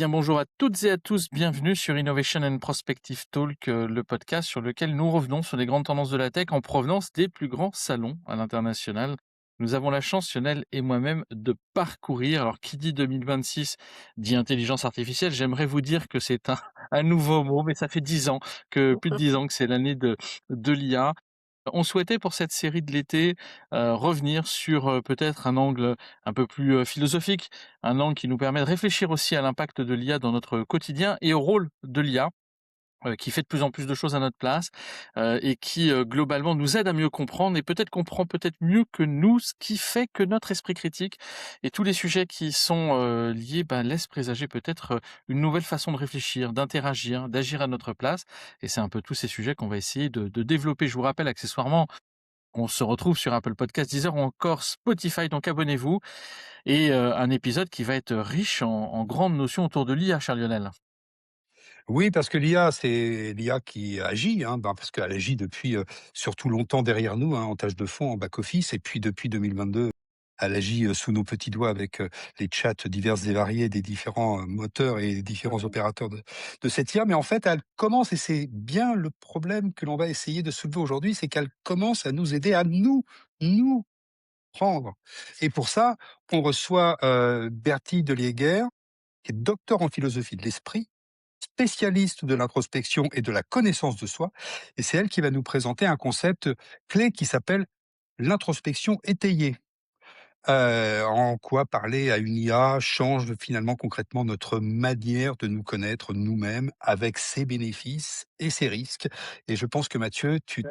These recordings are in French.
Bien bonjour à toutes et à tous, bienvenue sur Innovation and Prospective Talk, le podcast sur lequel nous revenons sur les grandes tendances de la tech en provenance des plus grands salons à l'international. Nous avons la chance, Lionel et moi-même, de parcourir. Alors, qui dit 2026 dit intelligence artificielle. J'aimerais vous dire que c'est un nouveau mot, mais ça fait 10 ans plus de 10 ans que c'est l'année de l'IA. On souhaitait pour cette série de l'été, revenir sur, peut-être un angle un peu plus, philosophique, un angle qui nous permet de réfléchir aussi à l'impact de l'IA dans notre quotidien et au rôle de l'IA, qui fait de plus en plus de choses à notre place, et qui, globalement nous aide à mieux comprendre et peut-être comprend peut-être mieux que nous ce qui fait que notre esprit critique et tous les sujets qui sont, liés, laissent présager peut-être, une nouvelle façon de réfléchir, d'interagir, d'agir à notre place et c'est un peu tous ces sujets qu'on va essayer de développer. Je vous rappelle accessoirement on se retrouve sur Apple Podcast, Deezer ou encore Spotify, donc abonnez-vous et un épisode qui va être riche en grandes notions autour de l'IA, cher Lionel. Oui, parce que l'IA, c'est l'IA qui agit, parce qu'elle agit depuis, surtout longtemps derrière nous, en tâche de fond, en back office et puis depuis 2022, elle agit, sous nos petits doigts avec, les chats divers et variés des différents, moteurs et différents opérateurs de cette IA. Mais en fait, elle commence et c'est bien le problème que l'on va essayer de soulever aujourd'hui, c'est qu'elle commence à nous aider à nous prendre et pour ça, on reçoit, Bertie Deleguer, qui est docteur en philosophie de l'esprit, spécialiste de l'introspection et de la connaissance de soi, et c'est elle qui va nous présenter un concept clé qui s'appelle l'introspection étayée. En quoi parler à une IA change finalement concrètement notre manière de nous connaître nous-mêmes avec ses bénéfices et ses risques. Et je pense que Mathieu, tu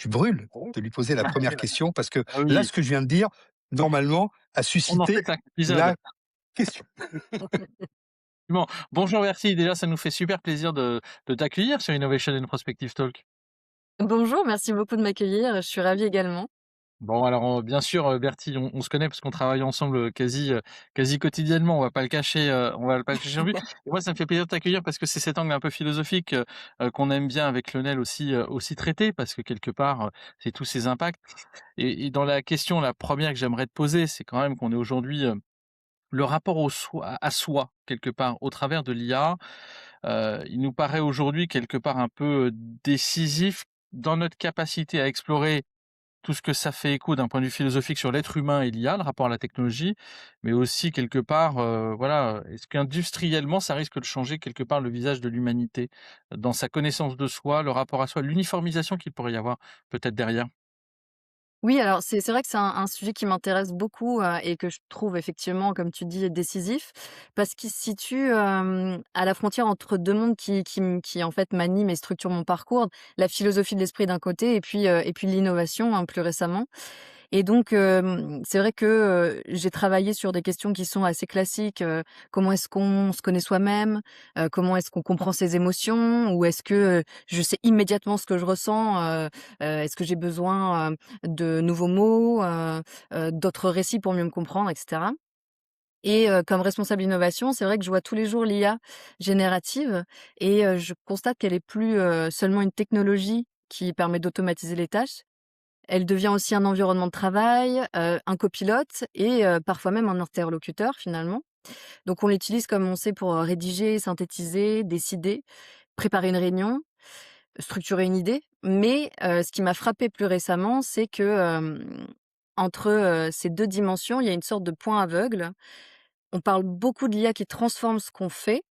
brûles de lui poser la première question parce que Ah là, oui, ce que je viens de dire, normalement, a on en fait suscité 5 épisodes. la question. Bon, bonjour, merci. Déjà, ça nous fait super plaisir de t'accueillir sur Innovation and Prospective Talk. Bonjour, merci beaucoup de m'accueillir, je suis ravie également. Bon, alors, bien sûr, Bertie, on se connaît parce qu'on travaille ensemble, quasi quotidiennement. On va pas le cacher non plus. Et moi, ça me fait plaisir de t'accueillir parce que c'est cet angle un peu philosophique, qu'on aime bien avec Lionel aussi traiter parce que quelque part, c'est tous ces impacts. Et dans la question, la première que j'aimerais te poser, c'est quand même qu'on est aujourd'hui, le rapport au soi à soi, quelque part, au travers de l'IA, il nous paraît aujourd'hui quelque part un peu, décisif dans notre capacité à explorer tout ce que ça fait écho d'un point de vue philosophique sur l'être humain et l'IA, le rapport à la technologie, mais aussi quelque part, voilà, est-ce qu'industriellement, ça risque de changer quelque part le visage de l'humanité, dans sa connaissance de soi, le rapport à soi, l'uniformisation qu'il pourrait y avoir peut-être derrière? Oui, alors c'est vrai que c'est un sujet qui m'intéresse beaucoup, et que je trouve effectivement, comme tu dis, décisif, parce qu'il se situe, à la frontière entre 2 mondes qui en fait m'animent et structurent mon parcours. La philosophie de l'esprit d'un côté et puis l'innovation, plus récemment. Et donc, c'est vrai que, j'ai travaillé sur des questions qui sont assez classiques, comment est-ce qu'on se connaît soi-même? Comment est-ce qu'on comprend ses émotions? Ou est-ce que, je sais immédiatement ce que je ressens? Est-ce que j'ai besoin, de nouveaux mots, d'autres récits pour mieux me comprendre et cetera? Et comme responsable innovation, c'est vrai que je vois tous les jours l'IA générative et je constate qu'elle est plus, seulement une technologie qui permet d'automatiser les tâches, elle devient aussi un environnement de travail, un copilote et parfois même un interlocuteur finalement. Donc on l'utilise comme on sait pour, rédiger, synthétiser, décider, préparer une réunion, structurer une idée. Mais ce qui m'a frappé plus récemment, c'est que, entre, ces 2 dimensions, il y a une sorte de point aveugle. On parle beaucoup de l'IA qui transforme ce qu'on fait,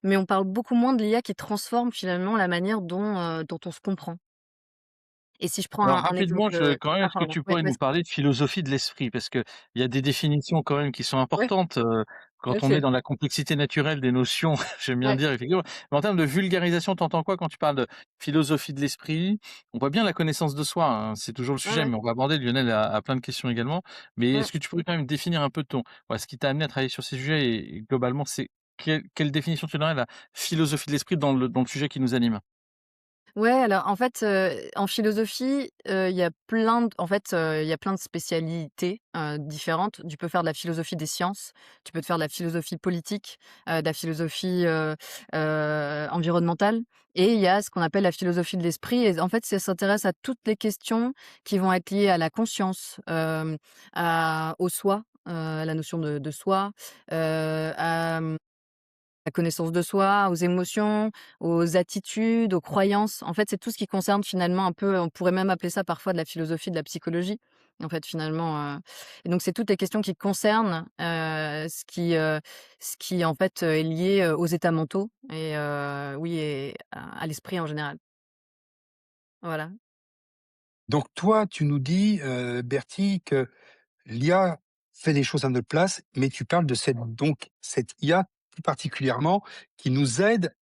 mais on parle beaucoup moins de l'IA qui transforme finalement la manière dont on se comprend. Et si je prends Alors un rapidement, exemple, ah est-ce que pardon, tu ouais, pourrais nous vas-y. parler de philosophie de l'esprit? Parce qu'il y a des définitions quand même qui sont Ouais, importantes, tout à quand on est fait. dans la complexité naturelle des notions, j'aime bien Ouais. dire effectivement. Mais en termes de vulgarisation, tu entends quoi quand tu parles de philosophie de l'esprit? On voit bien la connaissance de soi, hein, c'est toujours le Ouais, sujet, ouais. mais on va aborder Lionel a plein de questions également. Mais Mmh. est-ce que tu pourrais quand même définir un peu ton ce qui t'a amené à travailler sur ces sujets et globalement, c'est quelle définition tu donnerais à la philosophie de l'esprit dans le sujet qui nous anime? Ouais, alors en fait, en philosophie, il y a plein d en fait, il y a plein de spécialités, différentes. Tu peux faire de la philosophie des sciences, tu peux te faire de la philosophie politique, de la philosophie, environnementale et il y a ce qu'on appelle la philosophie de l'esprit et en fait, ça s'intéresse à toutes les questions qui vont être liées à la conscience, au soi, à la notion de soi, la connaissance de soi, aux émotions, aux attitudes, aux croyances. En fait, c'est tout ce qui concerne finalement un peu, on pourrait même appeler ça parfois de la philosophie, de la psychologie, en fait, finalement, et donc c'est toutes les questions qui concernent, ce qui, en fait, est lié, aux états mentaux et oui et à l'esprit en général. Voilà. Donc toi, tu nous dis, Bertie, que l'IA fait des choses à notre place, mais tu parles de cette IA plus particulièrement qui nous aide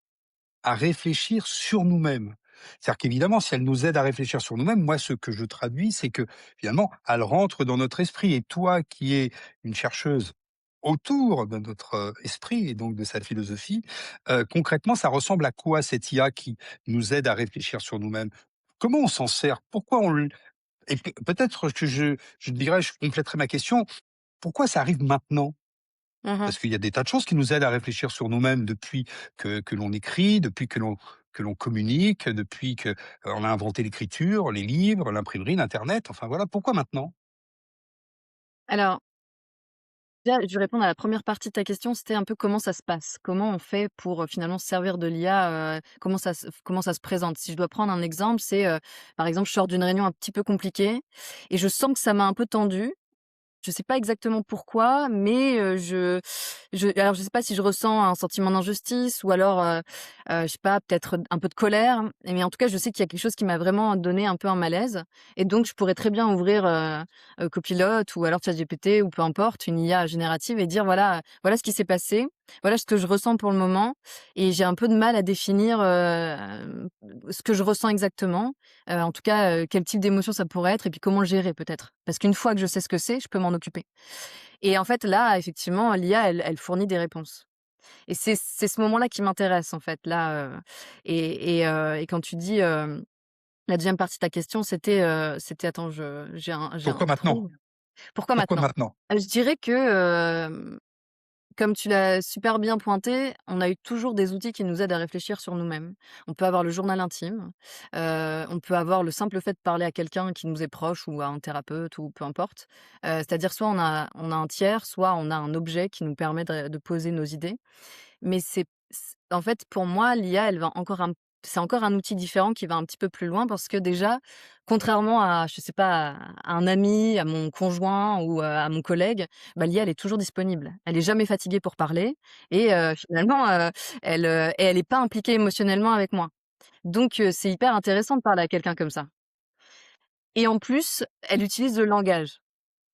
à réfléchir sur nous-mêmes. C'est-à-dire qu'évidemment, si elle nous aide à réfléchir sur nous-mêmes, moi, ce que je traduis, c'est que finalement, elle rentre dans notre esprit. Et toi, qui es une chercheuse autour de notre esprit et donc de sa philosophie, concrètement, ça ressemble à quoi cette IA qui nous aide à réfléchir sur nous-mêmes? Comment on s'en sert? Pourquoi et peut-être que je dirais, je compléterai ma question, pourquoi ça arrive maintenant? Mmh. Parce qu'il y a des tas de choses qui nous aident à réfléchir sur nous-mêmes depuis que l'on écrit, depuis que l'on communique, depuis que, on a inventé l'écriture, les livres, l'imprimerie, l'internet, enfin voilà. Pourquoi maintenant? Alors, déjà, je vais répondre à la première partie de ta question, c'était un peu comment ça se passe? Comment on fait pour, finalement se servir de l'IA, comment ça se présente? Si je dois prendre un exemple, c'est, par exemple, je sors d'une réunion un petit peu compliquée et je sens que ça m'a un peu tendue. Je sais pas exactement pourquoi, mais alors je sais pas si je ressens un sentiment d'injustice ou alors, je sais pas, peut-être un peu de colère, mais en tout cas, je sais qu'il y a quelque chose qui m'a vraiment donné un peu un malaise et donc je pourrais très bien ouvrir, Copilot ou alors ChatGPT ou peu importe, une IA générative et dire: «Voilà ce qui s'est passé, voilà ce que je ressens pour le moment et j'ai un peu de mal à définir, ce que je ressens exactement. En tout cas, quel type d'émotion ça pourrait être et puis comment le gérer peut-être. Parce qu'une fois que je sais ce que c'est, je peux m'en occuper et en fait là, effectivement, l'IA elle fournit des réponses et c'est ce moment-là qui m'intéresse en fait là, et quand tu dis, la deuxième partie de ta question c'était attends j'ai Pourquoi un maintenant? trou. Pourquoi Pourquoi maintenant? maintenant? Je dirais que, comme tu l'as super bien pointé, on a eu toujours des outils qui nous aident à réfléchir sur nous-mêmes. On peut avoir le journal intime, on peut avoir le simple fait de parler à quelqu'un qui nous est proche ou à un thérapeute ou peu importe. C'est-à-dire soit on a un tiers, soit on a un objet qui nous permet de poser nos idées. Mais en fait, pour moi, l'IA, elle va encore un c'est encore un outil différent qui va un petit peu plus loin parce que déjà, contrairement à, je sais pas, à un ami, à mon conjoint ou à mon collègue, bah, l'IA, elle est toujours disponible. Elle est jamais fatiguée pour parler et finalement, elle est pas impliquée émotionnellement avec moi. Donc c'est hyper intéressant de parler à quelqu'un comme ça et en plus, elle utilise le langage.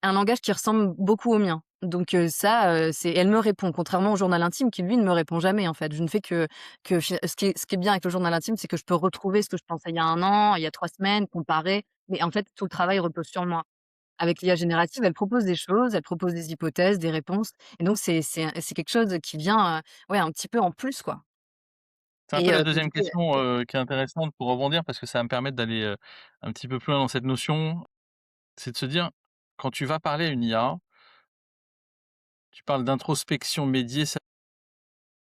Un langage qui ressemble beaucoup au mien. Donc ça, c'est elle me répond, contrairement au journal intime qui lui ne me répond jamais en fait. Je ne fais que ce qui est bien avec le journal intime, c'est que je peux retrouver ce que je pensais il y a un an, il y a 3 semaines, comparer, mais en fait tout le travail repose sur moi. Avec l'IA générative, elle propose des choses, elle propose des hypothèses, des réponses et donc c'est quelque chose qui vient, ouais un petit peu en plus quoi C'est un peu la du deuxième coup question, qui est intéressante pour rebondir parce que ça va me permettre d'aller, un petit peu plus loin dans cette notion. C'est de se dire, quand tu vas parler à une IA, tu parles d'introspection médiée, ça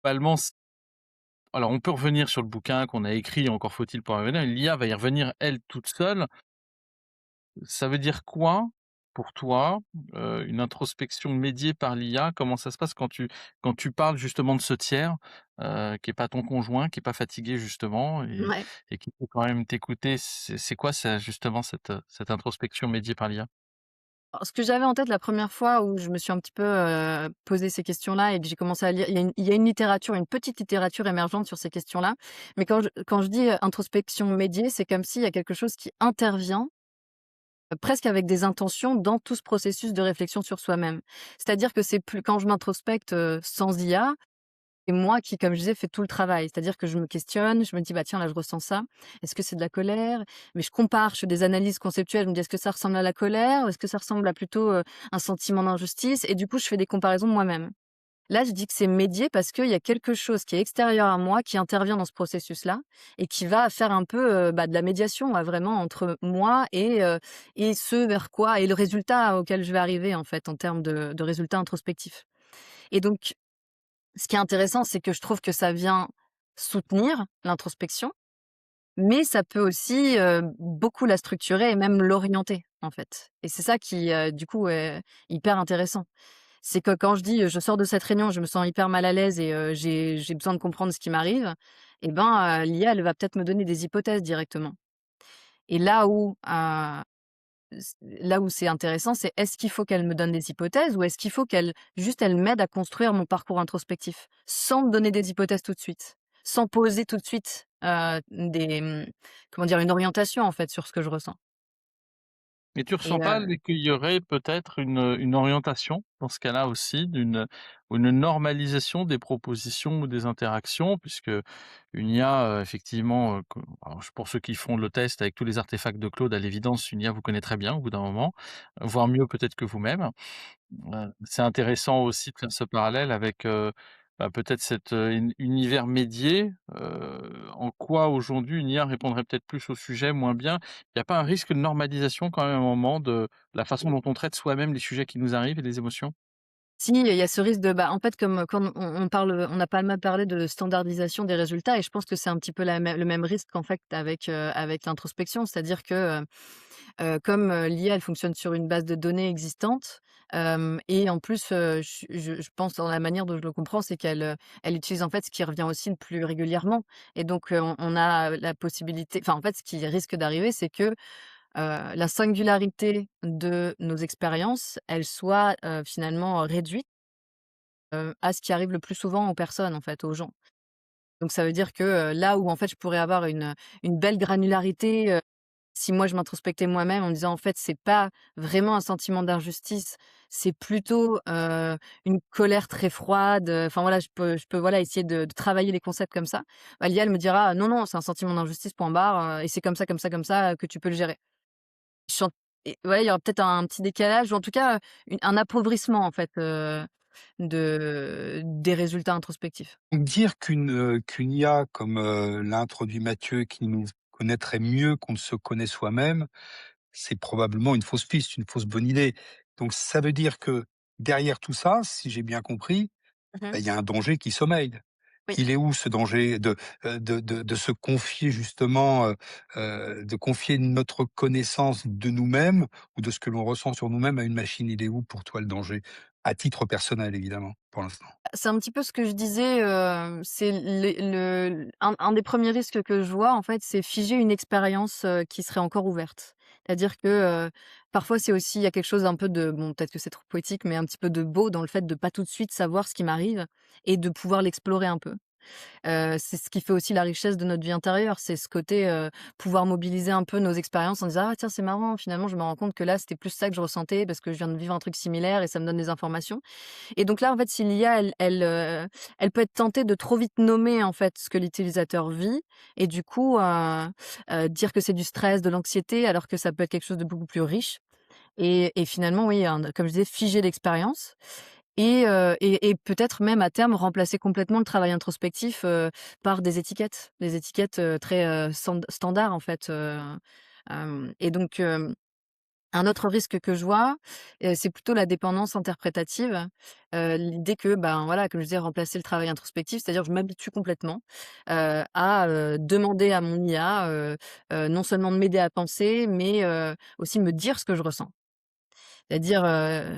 globalement c alors on peut revenir sur le bouquin qu'on a écrit, encore faut-il pour y revenir, l'IA va y revenir elle toute seule. Ça veut dire quoi pour toi, une introspection médiée par l'IA? Comment ça se passe quand tu parles justement de ce tiers, qui est pas ton conjoint, qui est pas fatigué justement ouais. et qui peut quand même t'écouter? C'est quoi ça justement cette introspection médiée par l'IA? Alors, ce que j'avais en tête la première fois où je me suis un petit peu, posé ces questions-là et que j'ai commencé à lire, il y a une littérature, une petite littérature émergente sur ces questions-là. Mais quand je dis, introspection médiée, c'est comme s'il y a quelque chose qui intervient, presque avec des intentions dans tout ce processus de réflexion sur soi-même. C'est-à-dire que c'est plus quand je m'introspecte, sans IA, c'est moi qui, comme je disais, fais tout le travail. C'est-à-dire que je me questionne, je me dis: «Bah, tiens, là, je ressens ça. Est-ce que c'est de la colère?» Mais je compare, je fais des analyses conceptuelles, je me dis: «Est-ce que ça ressemble à la colère? Ou est-ce que ça ressemble à plutôt, un sentiment d'injustice?» Et du coup, je fais des comparaisons moi-même. Là, je dis que c'est médié parce qu'il y a quelque chose qui est extérieur à moi, qui intervient dans ce processus-là et qui va faire un peu, bah, de la médiation, vraiment entre moi et ce vers quoi et le résultat auquel je vais arriver, en fait, en termes de résultats introspectifs. Et donc ce qui est intéressant, c'est que je trouve que ça vient soutenir l'introspection, mais ça peut aussi, beaucoup la structurer et même l'orienter, en fait. Et c'est ça qui, du coup, est hyper intéressant. C'est que quand je dis, «Je sors de cette réunion, je me sens hyper mal à l'aise et j'ai besoin de comprendre ce qui m'arrive», et ben, l'IA, elle va peut-être me donner des hypothèses directement. Et là où c'est intéressant, c'est est-ce qu'il faut qu'elle me donne des hypothèses ou est-ce qu'il faut qu'elle juste elle m'aide à construire mon parcours introspectif? Sans me donner des hypothèses tout de suite, sans poser tout de suite, comment dire? Une orientation en fait sur ce que je ressens. Et tu Et ressens pas qu'il y aurait peut-être une orientation dans ce cas-là aussi, une normalisation des propositions ou des interactions? Puisque une IA, effectivement, que alors pour ceux qui font le test avec tous les artefacts de Claude, à l'évidence, une IA vous connaît très bien au bout d'un moment, voire mieux peut-être que vous-même. C'est intéressant aussi de faire ce parallèle avec, peut-être cet, univers médié, en quoi aujourd'hui une IA répondrait peut-être plus au sujet, moins bien. Il y a pas un risque de normalisation quand même à un moment de la façon dont on traite soi-même les sujets qui nous arrivent et les émotions? si, il y a ce risque de, bah, en fait, comme quand on parle, on a pas mal parlé de standardisation des résultats et je pense que c'est un petit peu le même risque, en fait, avec l'introspection. C'est-à-dire que, comme, l'IA, elle fonctionne sur une base de données existante, et en plus, je pense dans la manière dont je le comprends, c'est elle utilise, en fait, ce qui revient aussi le plus régulièrement et donc, on a la possibilité enfin, en fait, ce qui risque d'arriver, c'est que la singularité de nos expériences, elle soit, finalement, réduite, à ce qui arrive le plus souvent aux personnes, en fait, aux gens. Donc ça veut dire que, là où, en fait, je pourrais avoir une belle granularité, si moi je m'introspectais moi-même en me disant: «En fait, c'est pas vraiment un sentiment d'injustice, c'est plutôt, une colère très froide», enfin voilà, je peux, voilà, essayer de travailler les concepts comme ça. Bah, l'IA, elle me dira: «Non, non, c'est un sentiment d'injustice, point barre, et c'est comme ça, comme ça, comme ça, que tu peux le gérer». Je sens et ouais, il y aura peut-être un petit décalage ou en tout cas, un appauvrissement en fait, des résultats introspectifs. Donc dire qu'une IA comme, l'a introduit Mathieu, qui nous connaîtrait mieux qu'on ne se connaît soi-même, c'est probablement une fausse piste, une fausse bonne idée. Donc ça veut dire que derrière tout ça, si j'ai bien compris, Mmh. bah, il y a un danger qui sommeille. Oui. Il est où ce danger de se confier justement, de confier notre connaissance de nous-mêmes ou de ce que l'on ressent sur nous-mêmes à une machine? Il est où pour toi le danger? À titre personnel évidemment, pour l'instant. C'est un petit peu ce que je disais, c'est un des premiers risques que je vois en fait, c'est figer une expérience, qui serait encore ouverte. C'est-à-dire que, parfois c'est aussi il y a quelque chose un peu de bon, peut-être que c'est trop poétique, mais un petit peu de beau dans le fait de pas tout de suite savoir ce qui m'arrive et de pouvoir l'explorer un peu. C'est ce qui fait aussi la richesse de notre vie intérieure, c'est ce côté, pouvoir mobiliser un peu nos expériences en disant: «Ah tiens, c'est marrant, finalement, je me rends compte que là, c'était plus ça que je ressentais parce que je viens de vivre un truc similaire et ça me donne des informations». Et donc là, en fait, si l'IA, elle peut être tentée de trop vite nommer, en fait, ce que l'utilisateur vit et du coup, dire que c'est du stress, de l'anxiété, alors que ça peut être quelque chose de beaucoup plus riche et finalement, oui, comme je disais, figer l'expérience et peut-être même à terme remplacer complètement le travail introspectif, par des étiquettes, très, standards en fait, et donc un autre risque que je vois, c'est plutôt la dépendance interprétative, l'idée que, ben, voilà, comme je disais, remplacer le travail introspectif, c'est-à-dire je m'habitue complètement, à, demander à mon IA, non seulement de m'aider à penser, mais aussi me dire ce que je ressens. C'est-à-dire,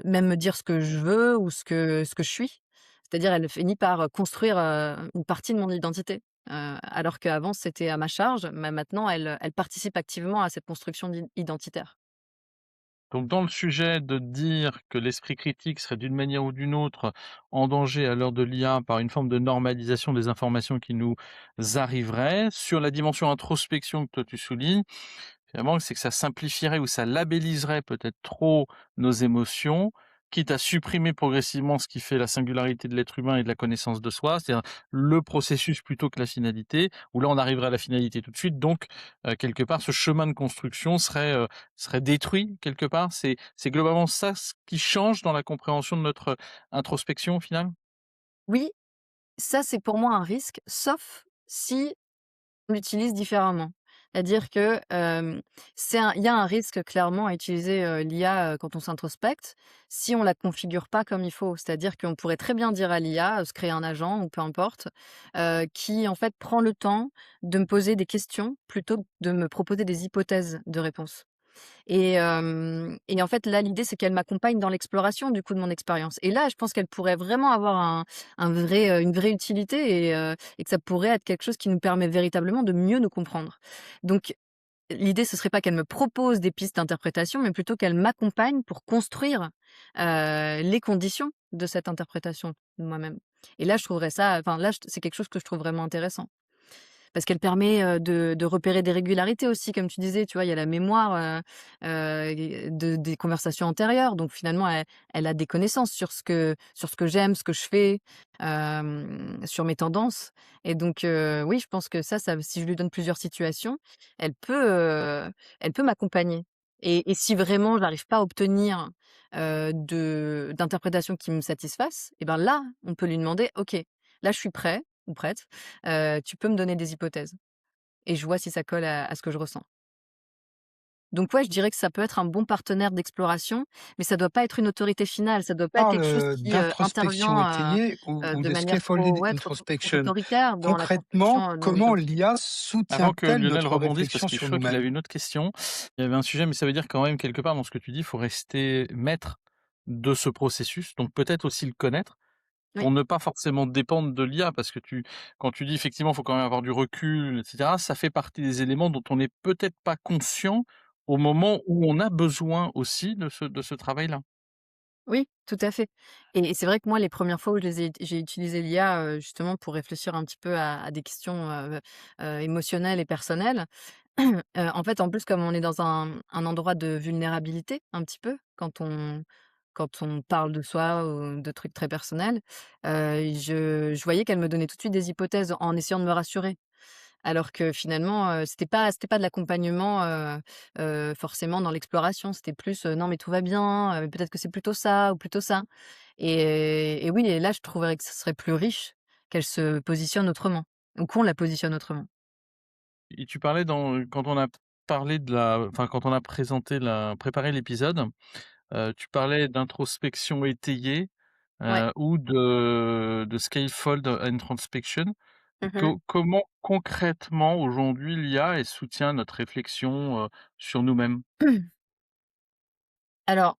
même me dire ce que je veux ou ce que je suis. C'est-à-dire elle finit par, construire, une partie de mon identité, alors qu'avant c'était à ma charge, mais maintenant elle participe activement à cette construction identitaire. Donc dans le sujet de dire que l'esprit critique serait d'une manière ou d'une autre en danger à l'heure de l'IA par une forme de normalisation des informations qui nous arriveraient, sur la dimension introspection que toi tu soulignes, finalement, c'est que ça simplifierait ou ça labelliserait peut-être trop nos émotions, quitte à supprimer progressivement ce qui fait la singularité de l'être humain et de la connaissance de soi, c'est-à-dire le processus plutôt que la finalité, où là on arriverait à la finalité tout de suite. Donc, quelque part, ce chemin de construction serait détruit quelque part. C'est globalement ça ce qui change dans la compréhension de notre introspection au final? Oui, ça c'est pour moi un risque, sauf si on l'utilise différemment. C'est-à-dire que, il y a un risque clairement à utiliser, l'IA, quand on s'introspecte, si on la configure pas comme il faut. C'est-à-dire qu'on pourrait très bien dire à l'IA, se créer un agent ou peu importe, qui en fait prend le temps de me poser des questions plutôt que de me proposer des hypothèses de réponses. Et en fait, là, l'idée, c'est qu'elle m'accompagne dans l'exploration, du coup, de mon expérience. Et là, je pense qu'elle pourrait vraiment avoir une vraie utilité et que ça pourrait être quelque chose qui nous permet véritablement de mieux nous comprendre. Donc l'idée, ce serait pas qu'elle me propose des pistes d'interprétation, mais plutôt qu'elle m'accompagne pour construire, les conditions de cette interprétation de moi-même. Et là, je trouverais ça enfin là, c'est quelque chose que je trouve vraiment intéressant. Parce qu'elle permet, de repérer des régularités aussi, comme tu disais, tu vois? Il y a la mémoire, des conversations antérieures, donc finalement elle a des connaissances sur ce que j'aime, ce que je fais, sur mes tendances. Et donc oui, je pense que ça si je lui donne plusieurs situations, elle peut, elle peut m'accompagner. Et si vraiment j'arrive pas à obtenir, d'interprétations qui me satisfassent, et ben là, on peut lui demander: «OK, là je suis prêt ou prête, tu peux me donner des hypothèses et je vois si ça colle à ce que je ressens». Donc ouais, je dirais que ça peut être un bon partenaire d'exploration, mais ça doit pas être une autorité finale, ça doit pas être Parle, quelque chose qui, d'introspection intervient, étayée ou de de manière trop scaffolded ouais, trop introspection. autoritaire dans la Concrètement, construction, de nos comment hypothèses. l'IA Avant que soutient-elle Lionel notre rebondisse, parce réflexion que je sur crois qu'il avait nous-mêmes? une autre question, il y avait un sujet, mais ça veut dire quand même quelque part dans ce que tu dis, il faut rester maître de ce processus, donc peut-être aussi le connaître Oui, pour ne pas forcément dépendre de l'IA, parce que quand tu dis effectivement, il faut quand même avoir du recul, et cetera, ça fait partie des éléments dont on n'est peut-être pas conscient au moment où on a besoin aussi de ce travail-là. oui, tout à fait. Et c'est vrai que moi, les premières fois où j'ai utilisé l'IA, justement pour réfléchir un petit peu à des questions, émotionnelles et personnelles, en fait, en plus, comme on est dans un endroit de vulnérabilité un petit peu, quand on parle de soi ou de trucs très personnels, je voyais qu'elle me donnait tout de suite des hypothèses en essayant de me rassurer. Alors que finalement, c'était pas de l'accompagnement, forcément dans l'exploration. C'était plus, «Non mais tout va bien, peut-être que c'est plutôt ça ou plutôt ça». Et oui, et là, je trouverais que ce serait plus riche qu'elle se positionne autrement ou qu'on la positionne autrement. Et tu parlais quand on a parlé quand on a préparé l'épisode, tu parlais d'introspection étayée, Ouais. ou de scaffold introspection. Mmh. Comment concrètement aujourd'hui l'IA, elle soutient notre réflexion, sur nous-mêmes? Alors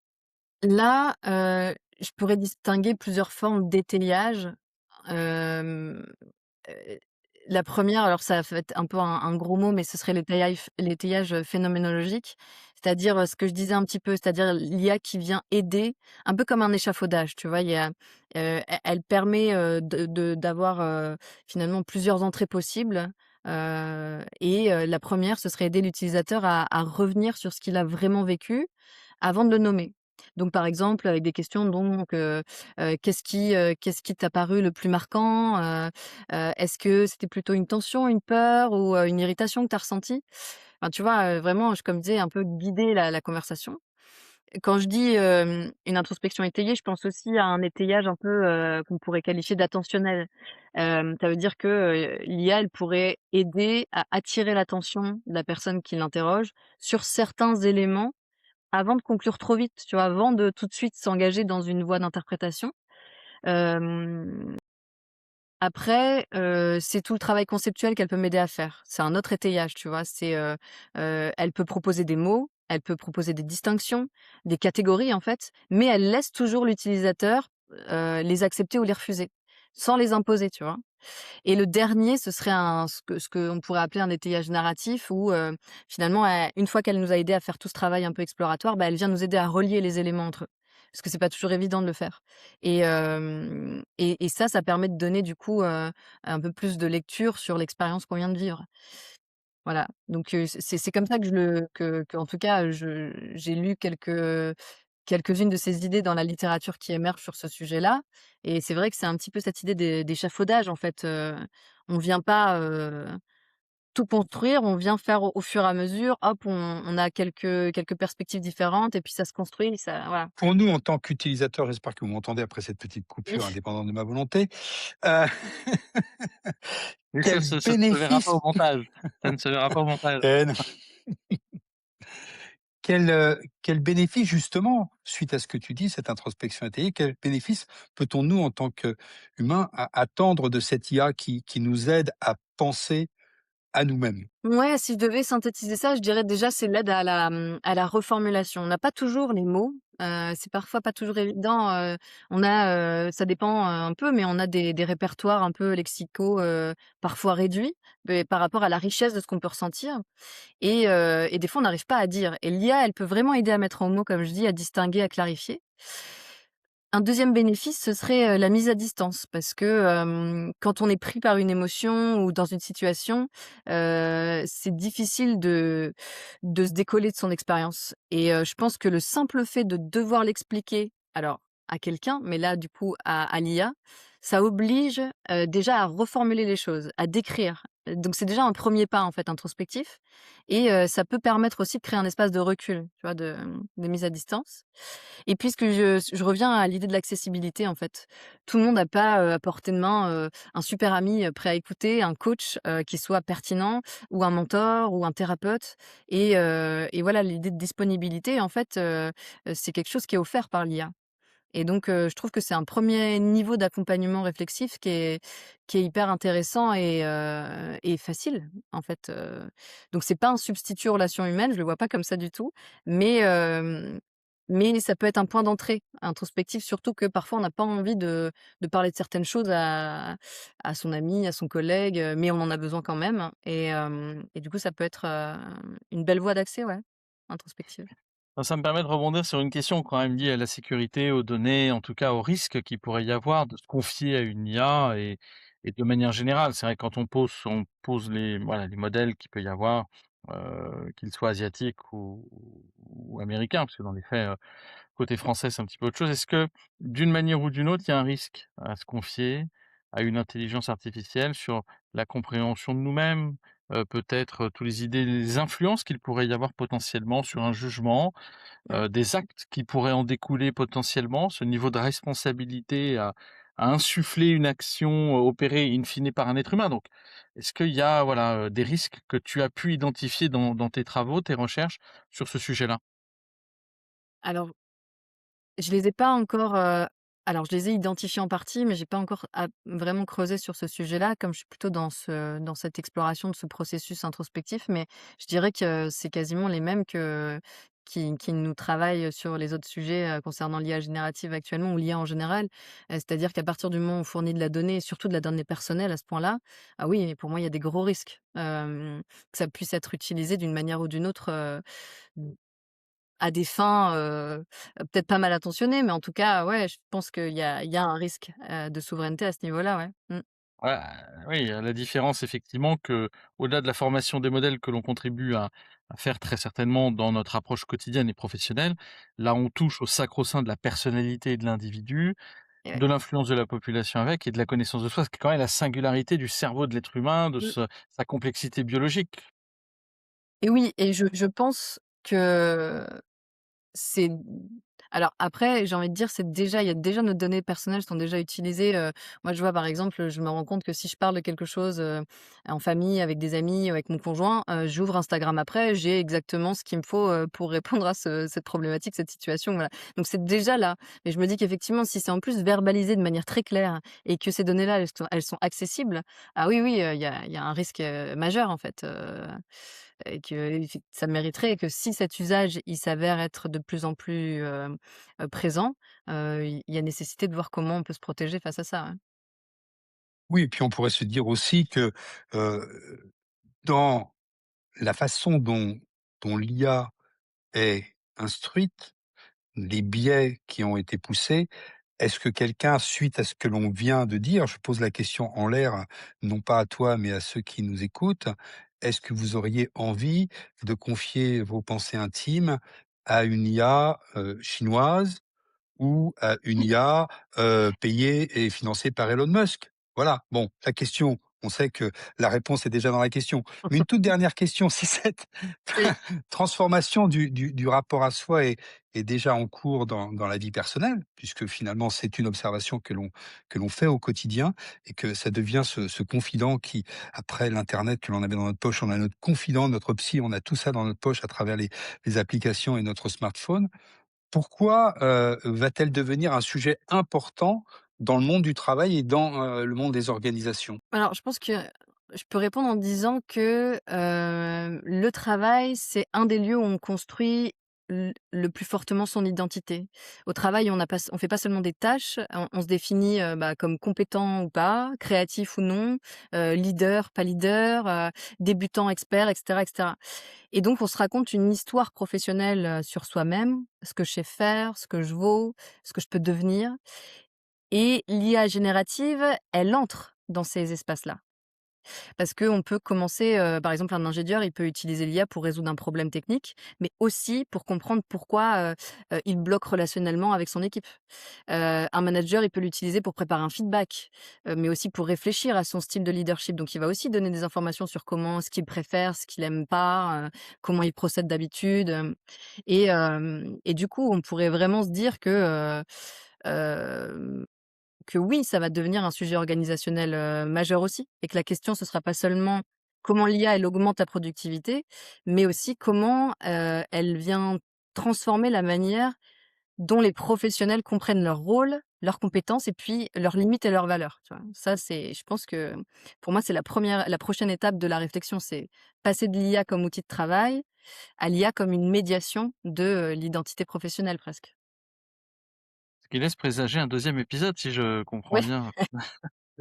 là, je pourrais distinguer plusieurs formes d'étayage. Hem, heu, la première, alors ça va être un peu un gros mot, mais ce serait l'étayage phénoménologique. C'est-à-dire, ce que je disais un petit peu, c'est-à-dire l'IA qui vient aider, un peu comme un échafaudage, tu vois? Il y a, elle permet, d'avoir, finalement plusieurs entrées possibles, la première, ce serait aider l'utilisateur à revenir sur ce qu'il a vraiment vécu avant de le nommer. Donc par exemple, avec des questions donc, qu'est-ce qui t'a paru le plus marquant? Est-ce que c'était plutôt une tension, une peur ou, une irritation que tu as ressentie? Enfin, tu vois, vraiment, comme je disais, un peu guider la conversation. Quand je dis, une introspection étayée, je pense aussi à un étayage un peu, qu'on pourrait qualifier d'attentionnel. Ça veut dire que, l'IA, elle pourrait aider à attirer l'attention de la personne qui l'interroge sur certains éléments avant de conclure trop vite, tu vois? Avant de tout de suite s'engager dans une voie d'interprétation. Hem, Après, c'est tout le travail conceptuel qu'elle peut m'aider à faire. C'est un autre étayage, tu vois? Elle peut proposer des mots, elle peut proposer des distinctions, des catégories, en fait, mais elle laisse toujours l'utilisateur, les accepter ou les refuser, sans les imposer, tu vois? Et le dernier, ce serait ce qu'on pourrait appeler un étayage narratif où, finalement, une fois qu'elle nous a aidés à faire tout ce travail un peu exploratoire, bah, elle vient nous aider à relier les éléments entre eux. Parce que c'est pas toujours évident de le faire. Et ça permet de donner du coup, un peu plus de lecture sur l'expérience qu'on vient de vivre. Voilà, donc c'est comme ça que je le que en tout cas, j'ai lu quelques-unes de ces idées dans la littérature qui émerge sur ce sujet-là. Et c'est vrai que c'est un petit peu cette idée d'échafaudage en fait, on vient pas, tout construire, on vient faire au fur et à mesure. Hop, on a quelques perspectives différentes et puis ça se construit, ça voilà. Pour nous, en tant qu'utilisateurs, j'espère que vous m'entendez après cette petite Oui. coupure indépendante de ma volonté, heu, Mais quel ça ne se verra pas bénéfice au montage. Ça ne se verra pas au montage. non, quel bénéfice justement, suite à ce que tu dis, cette introspection étayée, quel bénéfice peut-on nous, en tant qu'humains, attendre de cette IA qui nous aide à penser à nous-mêmes. Ouais, si je devais synthétiser ça, je dirais déjà c'est l'aide à la reformulation. On n'a pas toujours les mots, c'est parfois pas toujours évident, on a, ça dépend, un peu, mais on a des répertoires un peu lexicaux, parfois réduits, beh, par rapport à la richesse de ce qu'on peut ressentir et des fois on n'arrive pas à dire et l'IA, elle peut vraiment aider à mettre en mots, comme je dis, à distinguer, à clarifier. Un deuxième bénéfice, ce serait, la mise à distance parce que, quand on est pris par une émotion ou dans une situation, c'est difficile de se décoller de son expérience et je pense que le simple fait de devoir l'expliquer, alors à quelqu'un, mais là du coup à l'IA, ça oblige, déjà à reformuler les choses, à décrire. Donc c'est déjà un premier pas en fait introspectif et ça peut permettre aussi de créer un espace de recul, tu vois? De mise à distance et puisque je reviens à l'idée de l'accessibilité, en fait. Tout le monde n'a pas, à portée de main, un super ami, prêt à écouter, un coach, qui soit pertinent ou un mentor ou un thérapeute et voilà, l'idée de disponibilité, en fait, c'est quelque chose qui est offert par l'IA et donc je trouve que c'est un premier niveau d'accompagnement réflexif qui est hyper intéressant et facile, en fait, donc c'est pas un substitut aux relations humaines, je le vois pas comme ça du tout, mais mais ça peut être un point d'entrée introspectif, surtout que parfois on n'a pas envie de parler de certaines choses à son ami, à son collègue, mais on en a besoin quand même et du coup ça peut être, une belle voie d'accès, ouais, introspective. Ça me permet de rebondir sur une question quand même liée à la sécurité, aux données, en tout cas aux risques qu'il pourrait y avoir de se confier à une IA et de manière générale. C'est vrai que quand on pose les voilà, les modèles qu'il peut y avoir, qu'ils soient asiatiques ou américains, parce que dans les faits, côté français, c'est un petit peu autre chose. Est-ce que, d'une manière ou d'une autre, il y a un risque à se confier à une intelligence artificielle sur la compréhension de nous-mêmes, peut-être, tous les idées, les influences qu'il pourrait y avoir potentiellement sur un jugement, Mmh. des actes qui pourraient en découler potentiellement, ce niveau de responsabilité à insuffler une action, opérée in fine par un être humain. Donc, est-ce qu'il y a, voilà, des risques que tu as pu identifier dans tes travaux, tes recherches sur ce sujet-là? Alors je les ai pas encore, alors je les ai identifiés en partie, mais j'ai pas encore vraiment creusé sur ce sujet-là, comme je suis plutôt dans cette exploration de ce processus introspectif, mais je dirais que c'est quasiment les mêmes qui nous travaillent sur les autres sujets, concernant l'IA générative actuellement ou l'IA en général. C'est-à-dire qu'à partir du moment où on fournit de la donnée et surtout de la donnée personnelle à ce point-là, ah oui, pour moi, il y a des gros risques, que ça puisse être utilisé d'une manière ou d'une autre, à des fins, peut-être pas mal intentionnées, mais en tout cas, ouais, je pense qu'il y a un risque, de souveraineté à ce niveau-là, ouais. Mmh. Ouais, oui, la différence effectivement que, au-delà de la formation des modèles que l'on contribue à faire très certainement dans notre approche quotidienne et professionnelle, là on touche au sacro-saint de la personnalité de l'individu, Et ouais. de l'influence de la population avec et de la connaissance de soi, ce qui est quand même la singularité du cerveau de l'être humain, de Mmh. sa complexité biologique. Et oui et je pense que c'est alors après, j'ai envie de dire, c'est déjà il y a déjà nos données personnelles sont déjà utilisées, moi, je vois, par exemple, je me rends compte que si je parle de quelque chose, en famille, avec des amis, avec mon conjoint, j'ouvre Instagram après, j'ai exactement ce qu'il me faut, pour répondre à cette problématique, cette situation, voilà. Donc c'est déjà là. Mais je me dis qu'effectivement, si c'est en plus verbalisé de manière très claire et que ces données-là, elles sont accessibles, ah oui, oui, il y a un risque, majeur, en fait, et que ça mériterait que si cet usage, il s'avère être de plus en plus, présent, il y a nécessité de voir comment on peut se protéger face à ça, ouais. Oui, et puis on pourrait se dire aussi que, dans la façon dont l'IA est instruite, les biais qui ont été poussés, est-ce que quelqu'un, suite à ce que l'on vient de dire, je pose la question en l'air, non pas à toi, mais à ceux qui nous écoutent, est-ce que vous auriez envie de confier vos pensées intimes à une IA, chinoise ou à une IA, payée et financée par Elon Musk? Voilà, bon, la question, on sait que la réponse est déjà dans la question. Mais une toute dernière question, si cette Oui. transformation du rapport à soi est déjà en cours dans la vie personnelle, puisque finalement c'est une observation que l'on fait au quotidien et que ça devient ce confident qui, après l'internet que l'on avait dans notre poche, on a notre confident, notre psy, on a tout ça dans notre poche à travers les applications et notre smartphone. Pourquoi, va-t-elle devenir un sujet important dans le monde du travail et dans, le monde des organisations? Alors je pense que Je peux répondre en disant que, le travail, c'est un des lieux où on construit le plus fortement son identité. Au travail, on fait pas seulement des tâches, on se définit, comme compétent ou pas, créatif ou non, leader, pas leader, débutant, expert, et cetera et donc on se raconte une histoire professionnelle, sur soi-même, ce que je sais faire, ce que je vaux, ce que je peux devenir et l'IA générative, elle entre dans ces espaces-là. Parce qu'on peut commencer, par exemple, un ingénieur, il peut utiliser l'IA pour résoudre un problème technique, mais aussi pour comprendre pourquoi, il bloque relationnellement avec son équipe. Un manager, il peut l'utiliser pour préparer un feedback, mais aussi pour réfléchir à son style de leadership. Donc il va aussi donner des informations sur ce qu'il préfère, ce qu'il aime pas, comment il procède d'habitude, et du coup, on pourrait vraiment se dire hem que oui, ça va devenir un sujet organisationnel, majeur aussi et que la question ce sera pas seulement comment l'IA elle augmente ta productivité, mais aussi comment, elle vient transformer la manière dont les professionnels comprennent leur rôle, leurs compétences et puis leurs limites et leurs valeurs, tu vois? Ça, c'est je pense que pour moi, c'est la prochaine étape de la réflexion, c'est passer de l'IA comme outil de travail à l'IA comme une médiation de, l'identité professionnelle presque. Ce qui laisse présager un deuxième épisode si je comprends Ouais, bien.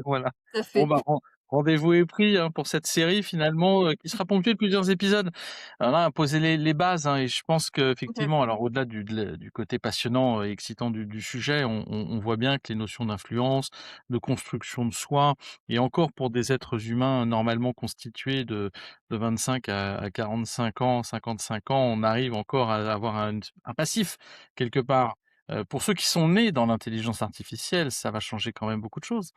Voilà. tout à Bon, fait. bah, rendez-vous est pris, hein, pour cette série finalement, qui sera ponctuée de plusieurs épisodes. Voilà, poser les bases, hein, et je pense Mmh. qu'effectivement, alors au-delà du côté passionnant et excitant du sujet, on voit bien que les notions d'influence, de construction de soi et encore pour des êtres humains normalement constitués de 25 à 45 ans, 55 ans, on arrive encore à avoir un passif quelque part. Pour ceux qui sont nés dans l'intelligence artificielle, ça va changer quand même beaucoup de choses.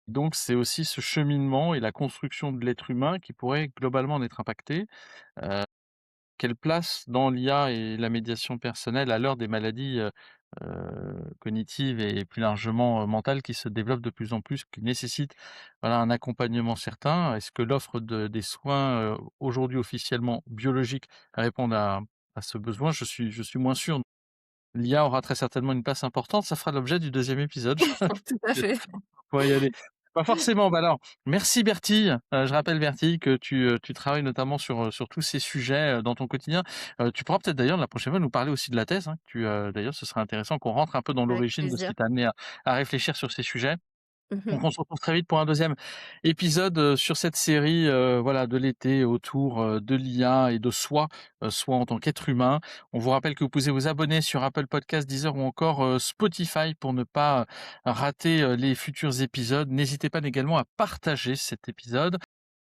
Donc c'est aussi ce cheminement et la construction de l'être humain qui pourrait globalement en être impacté. Quelle place dans l'IA et la médiation personnelle à l'heure des maladies, cognitives et plus largement, mentales qui se développent de plus en plus, qui nécessitent, voilà, un accompagnement certain? Est-ce que l'offre des soins, aujourd'hui officiellement biologiques répondent à ce besoin? Je suis moins sûr. L'IA aura très certainement une place importante, ça fera l'objet du deuxième épisode. Tout à fait. Faut y aller. Pas forcément. Bah, alors, merci Bertille. Je rappelle Bertille que tu travailles notamment sur tous ces sujets, dans ton quotidien. Tu pourras peut-être d'ailleurs la prochaine fois nous parler aussi de la thèse, hein, d'ailleurs ce serait intéressant qu'on rentre un peu dans Avec l'origine de ce plaisir. qui t'a amené à réfléchir sur ces sujets. Mmh. Donc on se retrouve très vite pour un deuxième épisode, sur cette série, voilà, de l'été autour, de l'IA et de soi, soi en tant qu'être humain. On vous rappelle que vous pouvez vous abonner sur Apple Podcasts, Deezer ou encore, Spotify pour ne pas, rater, les futurs épisodes. N'hésitez pas également à partager cet épisode,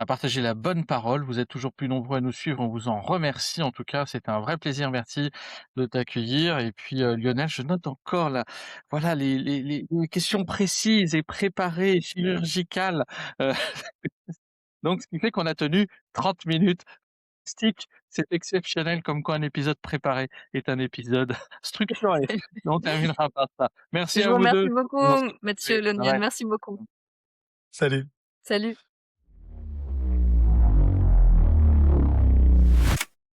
à partager la bonne parole. Vous êtes toujours plus nombreux à nous suivre, on vous en remercie en tout cas. C'était un vrai plaisir, merci de t'accueillir et puis, Lionel, je note encore la voilà les questions précises et préparées, chirurgicales, heu, donc ce qui fait qu'on a tenu 30 minutes. Stick, c'est exceptionnel comme quoi un épisode préparé est un épisode structuré. On terminera par ça. Merci Je à vous vous remercie 2. beaucoup, On se retrouve très Mathieu vite. Bye Loniel. bye. Merci beaucoup. Salut. Salut.